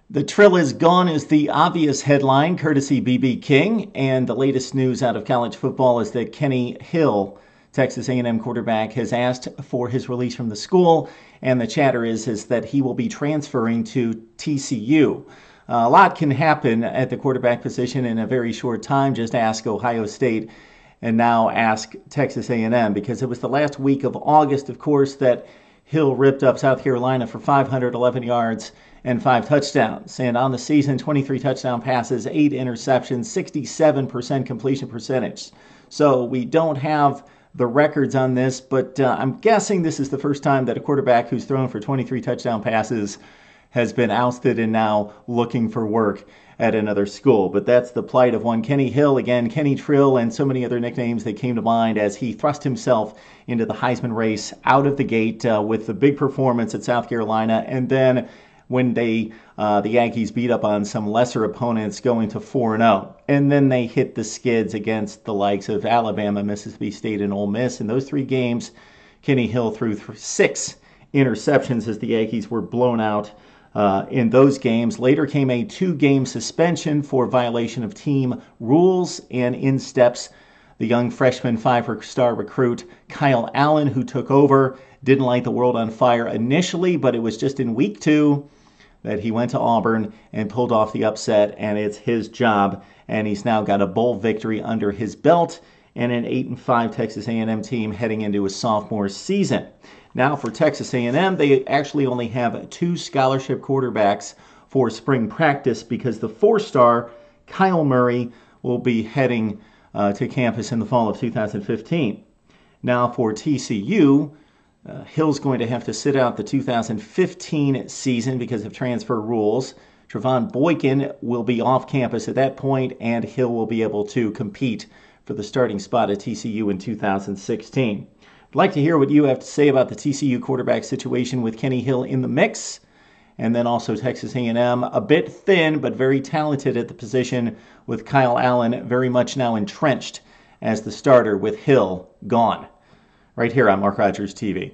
The Trill is gone is the obvious headline, courtesy BB King. And the latest news out of college football is that Kenny Hill, Texas A&M quarterback, has asked for his release from the school. And the chatter is that he will be transferring to TCU. A lot can happen at the quarterback position in a very short time. Just ask Ohio State and now ask Texas A&M, because it was the last week of August, of course, that Hill ripped up South Carolina for 511 yards and 5 touchdowns. And on the season, 23 touchdown passes, 8 interceptions, 67% completion percentage. So we don't have the records on this, but I'm guessing this is the first time that a quarterback who's thrown for 23 touchdown passes has been ousted and now looking for work at another school. But that's the plight of one Kenny Hill, again, Kenny Trill, and so many other nicknames that came to mind as he thrust himself into the Heisman race out of the gate with the big performance at South Carolina. And then when the Yankees beat up on some lesser opponents, going to 4-0. And then they hit the skids against the likes of Alabama, Mississippi State, and Ole Miss. In those 3 games, Kenny Hill threw 6 interceptions as the Yankees were blown out in those games. Later came a 2-game suspension for violation of team rules, and in steps the young freshman 5-star recruit Kyle Allen, who took over. Didn't light the world on fire initially, but it was just in week 2 that he went to Auburn and pulled off the upset, and it's his job, and he's now got a bowl victory under his belt and an 8-5 Texas A&M team heading into his sophomore season. Now for Texas A&M, they actually only have 2 scholarship quarterbacks for spring practice because the 4-star Kyle Murray will be heading to campus in the fall of 2015. Now for TCU, Hill's going to have to sit out the 2015 season because of transfer rules. Trevon Boykin will be off campus at that point, and Hill will be able to compete for the starting spot at TCU in 2016. I'd like to hear what you have to say about the TCU quarterback situation with Kenny Hill in the mix, and then also Texas A&M, a bit thin but very talented at the position, with Kyle Allen very much now entrenched as the starter with Hill gone. Right here on Mark Rogers TV.